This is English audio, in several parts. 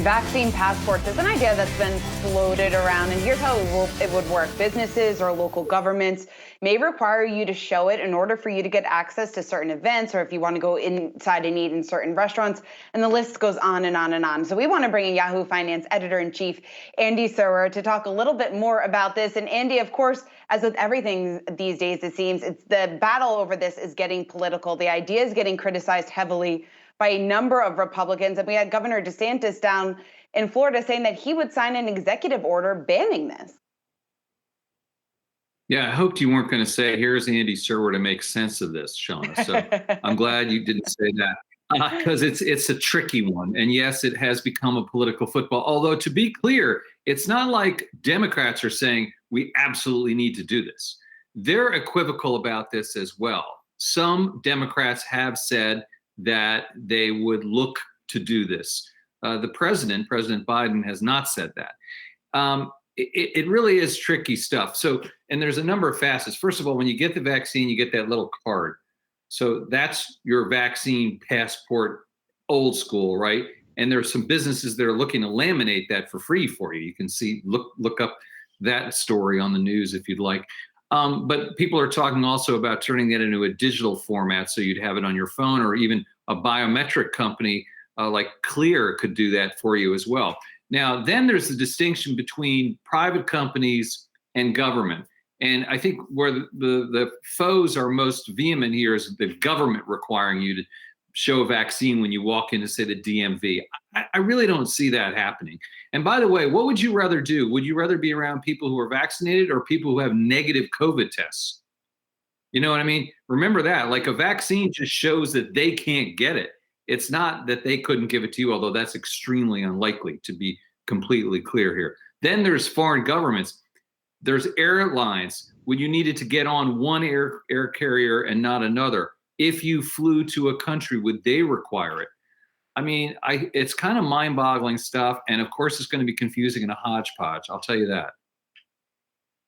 Vaccine passports is an idea that's been floated around, and here's how it would work. Businesses or local governments may require you to show it in order for you to get access to certain events, or if you want to go inside and eat in certain restaurants, and the list goes on and on and on. So we want to bring in Yahoo Finance Editor-in-Chief Andy Serwer to talk a little bit more about this. And Andy, of course, as with everything these days, it seems it's the battle over this is getting political. The idea is getting criticized heavily by a number of Republicans. And we had Governor DeSantis down in Florida saying that he would sign an executive order banning this. Yeah, I hoped you weren't going to say, here's Andy Serwer to make sense of this, Shauna. So I'm glad you didn't say that because it's a tricky one. And yes, it has become a political football. Although to be clear, it's not like Democrats are saying we absolutely need to do this. They're equivocal about this as well. Some Democrats have said that they would look to do this. President Biden, has not said that. It really is tricky stuff. So, and there's a number of facets. First of all, when you get the vaccine, you get that little card. So that's your vaccine passport, old school, right? And there are some businesses that are looking to laminate that for free for you. You can see, look up that story on the news if you'd like. But people are talking also about turning that into a digital format so you'd have it on your phone, or even a biometric company like Clear could do that for you as well. Now, then there's the distinction between private companies and government. And I think where the foes are most vehement here is the government requiring you to show a vaccine when you walk into, say, the DMV. I really don't see that happening. And by the way, what would you rather do? Would you rather be around people who are vaccinated or people who have negative COVID tests? You know what I mean? Remember that. Like, a vaccine just shows that they can't get it. It's not that they couldn't give it to you, although that's extremely unlikely, to be completely clear here. Then there's foreign governments. There's airlines. When you needed to get on one air carrier and not another, if you flew to a country, would they require it? I mean, it's kind of mind-boggling stuff. And of course, it's going to be confusing and a hodgepodge. I'll tell you that.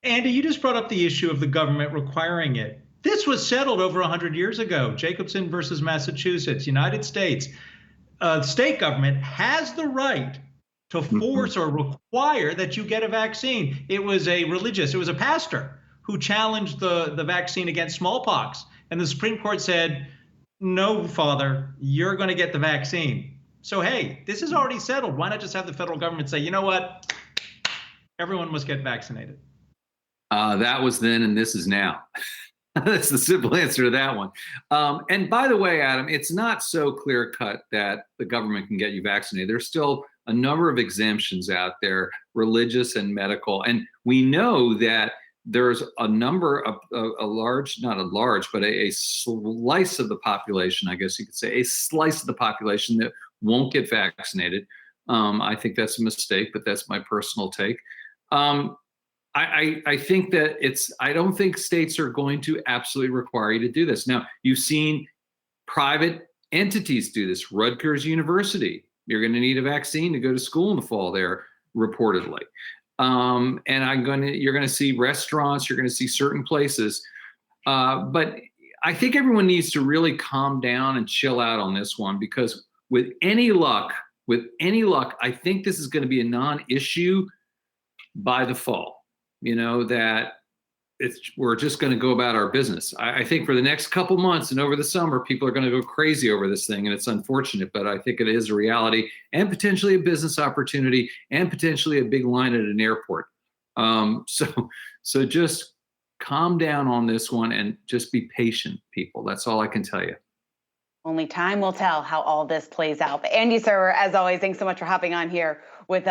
Andy, you just brought up the issue of the government requiring it. This was settled over 100 years ago. Jacobson versus Massachusetts, United States. State government has the right to force or require that you get a vaccine. It was a pastor who challenged the vaccine against smallpox. And the Supreme Court said, no, Father, you're going to get the vaccine. So, hey, this is already settled. Why not just have the federal government say, you know what? Everyone must get vaccinated. That was then, and this is now. That's the simple answer to that one. And by the way, Adam, it's not so clear cut that the government can get you vaccinated. There's still a number of exemptions out there, religious and medical. And we know that there's a number of not a large, but a slice of the population, I guess you could say, a slice of the population that won't get vaccinated. I think that's a mistake, but that's my personal take. I think that I don't think states are going to absolutely require you to do this. Now, you've seen private entities do this. Rutgers University, you're going to need a vaccine to go to school in the fall there, reportedly. And you're going to see restaurants, you're going to see certain places. But I think everyone needs to really calm down and chill out on this one, because with any luck, I think this is going to be a non-issue by the fall. You know, that we're just going to go about our business. I think for the next couple months and over the summer, people are going to go crazy over this thing. And it's unfortunate, but I think it is a reality and potentially a business opportunity and potentially a big line at an airport. So just calm down on this one and just be patient, people. That's all I can tell you. Only time will tell how all this plays out. But Andy Serwer, as always, thanks so much for hopping on here with us.